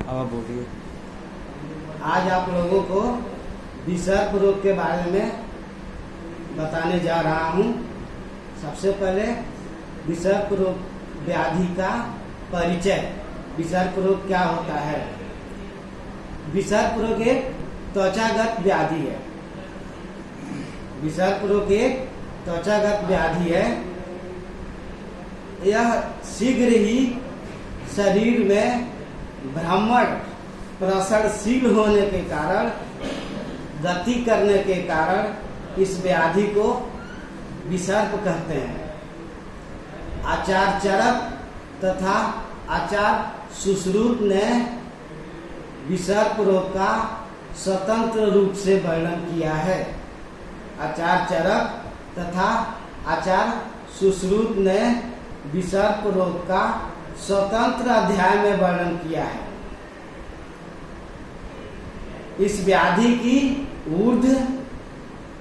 अब बोलिए। आज आप लोगों को विसर्प रोग के बारे में बताने जा रहा हूँ। सबसे पहले विसर्प रोग व्याधि का परिचय। विसर्प रोग क्या होता है? विसर्प रोग एक त्वचागत व्याधि है। विसर्प रोग एक त्वचागत व्याधि है। यह शीघ्र ही शरीर में भ्रमण प्रसरणशील होने के कारण, गति करने के कारण इस व्याधि को विसर्प कहते हैं। आचार्य चरक तथा आचार्य सुश्रुत ने विसर्प रोग का स्वतंत्र रूप से वर्णन किया है। आचार्य चरक तथा आचार्य सुश्रुत ने विसर्प रोग का स्वतंत्र अध्याय में वर्णन किया है। इस व्याधि की ऊर्ध्व,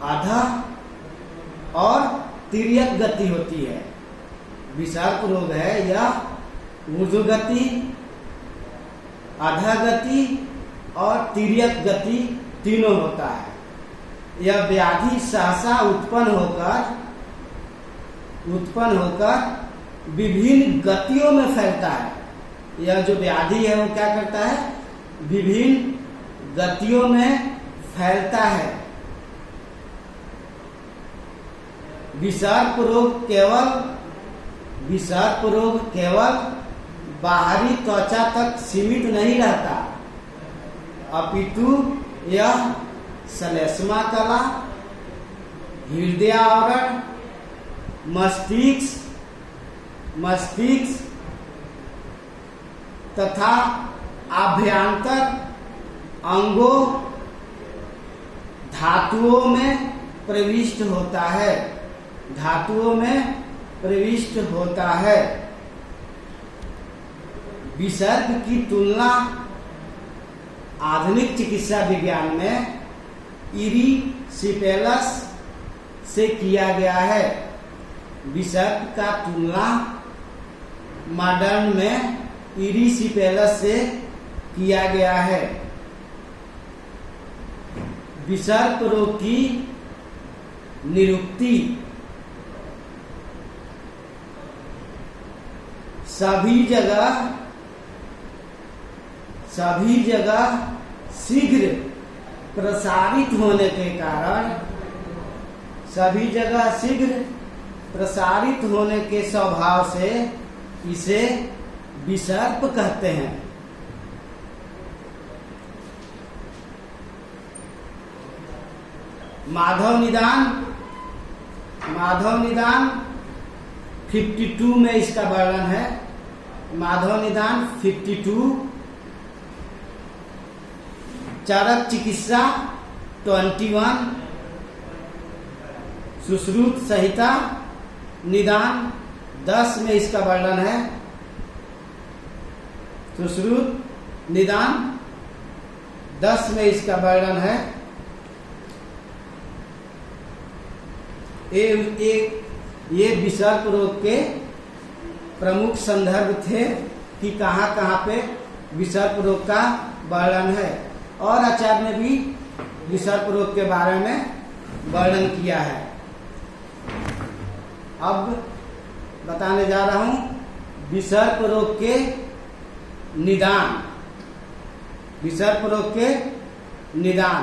अधः और तिर्यक गति होती है। विसर्प रोग है यह ऊर्ध्व गति, अधः गति और तिर्यक गति तीनों होता है। यह व्याधि सहसा उत्पन्न होकर विभिन्न गतियों में फैलता है। यह जो व्याधि है वो क्या करता है? विभिन्न गतियों में फैलता है। विसर्प रोग केवल बाहरी त्वचा तक सीमित नहीं रहता, अपितु यह श्लेष्मा कला, हृदय आवरण, मस्तिष्क तथा आभ्यंतर अंगों, धातुओं में प्रविष्ट होता है। विसर्प की तुलना आधुनिक चिकित्सा विज्ञान में इरिसिपेलस से किया गया है। विसर्प का तुलना मॉडर्न में इरिसिपेलस से किया गया है। विसर्प रोग की निरुक्ति सभी जगह शीघ्र प्रसारित होने के स्वभाव से इसे विसर्प कहते हैं। माधव निदान 52 में इसका वर्णन है। माधव निदान 52, चरक चिकित्सा 21, सुश्रुत संहिता निदान 10 में इसका वर्णन है। सुश्रुत निदान 10 में इसका वर्णन है। ये विसर्प रोग के प्रमुख संदर्भ थे कि कहाँ पे विसर्प रोग का वर्णन है, और आचार्य ने भी विसर्प रोग के बारे में वर्णन किया है। अब बताने जा रहा हूँ विसर्प रोग के निदान। विसर्प रोग के निदान,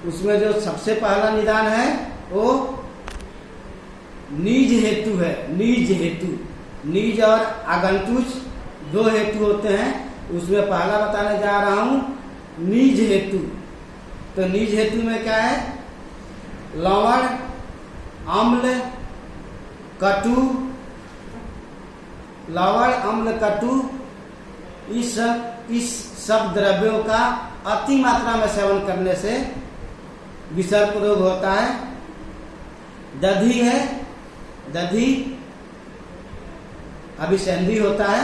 उसमें जो सबसे पहला निदान है वो नीज हेतु है। नीज और आगंतुज दो हेतु होते हैं, उसमें पहला बताने जा रहा हूँ नीज हेतु। तो नीज हेतु में क्या है? लवण, अम्ल, कटु इस सब द्रव्यों का अति मात्रा में सेवन करने से विसर्प रोग होता है। दधि है, दधि अभिसंधि होता है।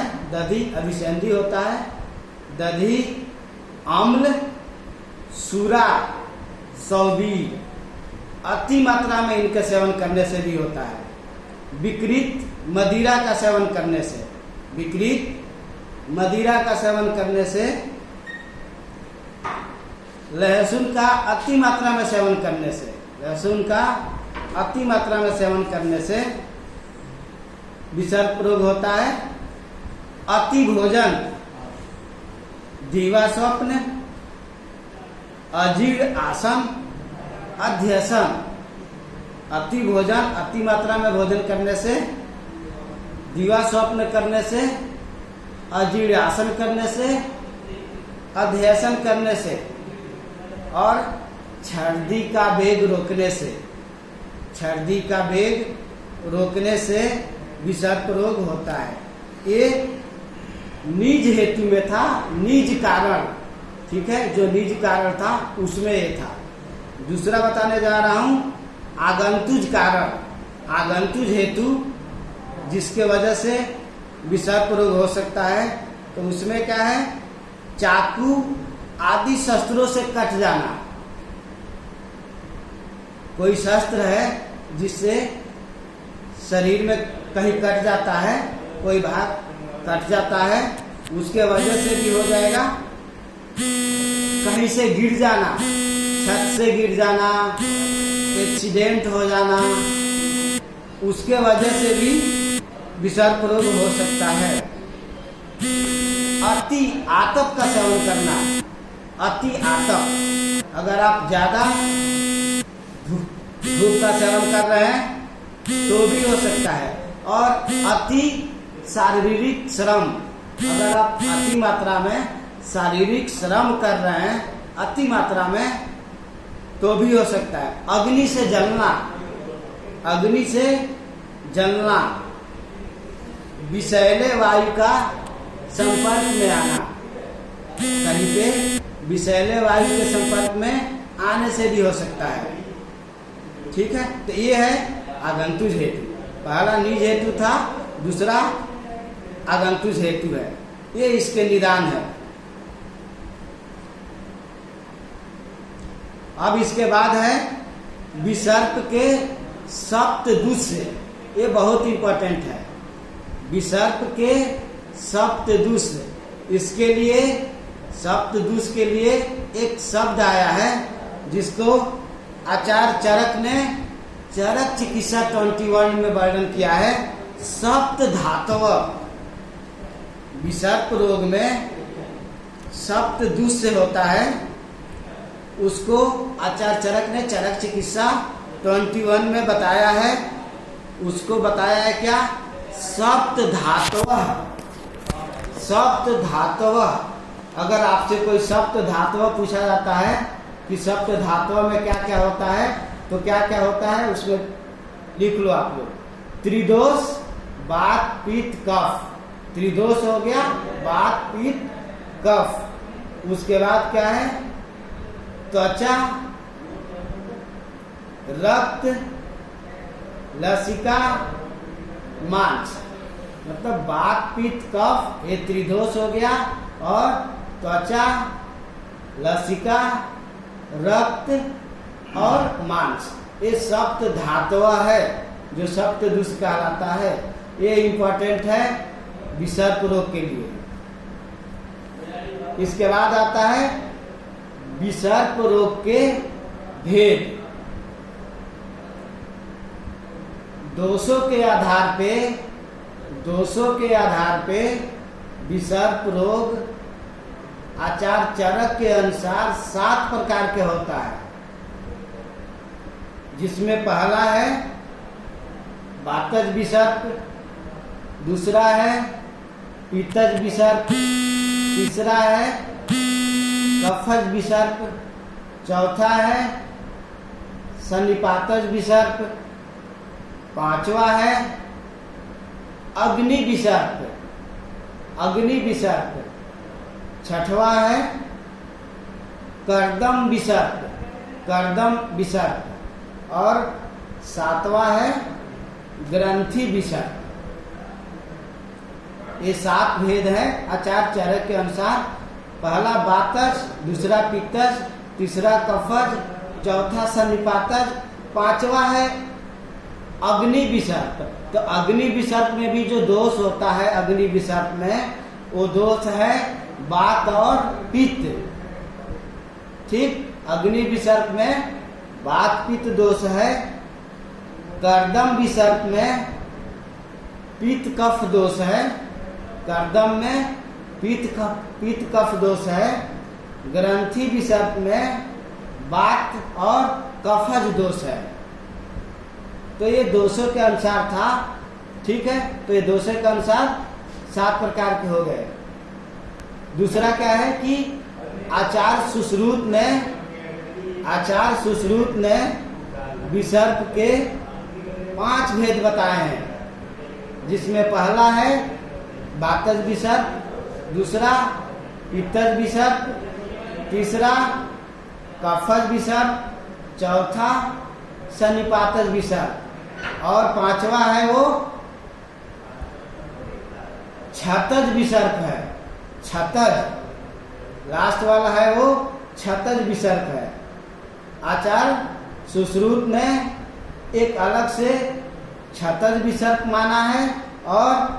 दधि, अम्ल, सूरा, सौबीर अति मात्रा में इनके सेवन करने से भी होता है। विकृत मदिरा का सेवन करने से लहसुन का अति मात्रा में सेवन करने से, लहसुन का अति मात्रा में सेवन करने से विसर्प रोग होता है। अति भोजन, दीवा स्वप्न, अजीर्ण आसन, अध्यसन। अति भोजन, अति मात्रा में भोजन करने से, दीवा स्वप्न करने से, अजीर्ण आसन करने से, अध्यसन करने से और छर्दी का वेग रोकने से, छर्दी का वेग रोकने से विसर्प रोग होता है। ये निज हेतु में था, निज कारण, ठीक है, जो निज कारण था उसमें ये था। दूसरा बताने जा रहा हूं आगंतुज कारण, आगंतुज हेतु जिसके वजह से विसर्प रोग हो सकता है। तो उसमें क्या है, चाकू आदि शस्त्रों से कट जाना। कोई शस्त्र है जिससे शरीर में कहीं कट जाता है, कोई भाग कट जाता है, उसके वजह से भी हो जाएगा। कहीं से गिर जाना, छत से गिर जाना, एक्सीडेंट हो जाना, उसके वजह से भी विसर्प रोग हो सकता है। अति आतप का सेवन करना, अति आतप, अगर आप ज्यादा धूप का सेवन कर रहे हैं तो भी हो सकता है। और अति शारीरिक श्रम, अगर आप अति मात्रा में शारीरिक श्रम कर रहे हैं अति मात्रा में तो भी हो सकता है। अग्नि से जलना, अग्नि से जलना, विषैले वायु का संपर्क में आना, कहीं पे विषैले वायु के संपर्क में आने से भी हो सकता है। ठीक है, तो ये है आगंतुज हेतु। पहला निज हेतु था, दूसरा आगंतुज हेतु है। ये इसके निदान है। अब इसके बाद है विसर्प के सप्तदुष्य। ये बहुत इंपॉर्टेंट है, विसर्प के सप्तदुष्य। इसके लिए सप्तदुष्य के लिए एक शब्द आया है जिसको आचार्य चरक ने चरक चिकित्सा 21 में वर्णन किया है। सप्त धातव, विसर्प रोग में सप्तदुष्य होता है, उसको आचार्य चरक ने चरक चिकित्सा 21 में बताया है। उसको बताया है क्या, सप्त धातव। सप्त धातव, अगर आपसे कोई सप्त धातव पूछा जाता है कि सप्त धातव में क्या क्या होता है, तो क्या क्या होता है उसमें लिख लो आप लोग। त्रिदोष, वात, पित्त, कफ। त्रिदोष हो गया, वात, पित्त, कफ। उसके बाद क्या है, त्वचा, रक्त, लसिका, मांस। मतलब वात, पित्त, कफ, ये त्रिदोष हो गया। और त्वचा, लसिका, रक्त और मांस, ये सप्त धातु है जो सप्तदुष्य कहलाता है। ये इंपॉर्टेंट है विसर्प रोग के लिए। इसके बाद आता है विसर्प रोग के भेद। दोषों के आधार पे विसर्प रोग आचार्य चरक के अनुसार 7 प्रकार के होता है, जिसमें पहला है वातज विसर्प, दूसरा है पित्तज विसर्प, तीसरा है कफज विसर्प, चौथा है सन्निपातज विसर्प, पांचवा है अग्नि विसर्प, अग्नि विसर्प, छठवा है कर्दम विसर्प, कर्दम विसर्प, और 7वां है ग्रंथि विसर्प। ये 7 भेद है आचार्य चरक के अनुसार। पहला वातज, दूसरा पित्तज, तीसरा कफज, चौथा सन्निपातज, 5वां है अग्नि विसर्प। तो अग्नि विसर्प में भी जो दोष होता है, अग्नि विसर्प में वो दोष है वात और पित्त। ठीक, अग्नि विसर्प में वात पित्त दोष है, कर्दम विसर्प में पित्त कफ दोष है, कर्दम में पित्त कफ दोष है, ग्रंथि विसर्प में वात और कफज दोष है। तो ये दोषों के अनुसार था, ठीक है। तो ये दोषों के अनुसार 7 प्रकार के हो गए। दूसरा क्या है कि आचार्य सुश्रुत ने विसर्प के 5 भेद बताए हैं, जिसमें पहला है वातज विसर्प, दूसरा पित्तज विसर्प, तीसरा कफज विसर्प, चौथा सन्निपातज विसर्प और 5वां है वो क्षतज विसर्प है। क्षतज लास्ट वाला है वो क्षतज विसर्प है। आचार्य सुश्रुत ने एक अलग से क्षतज विसर्प माना है और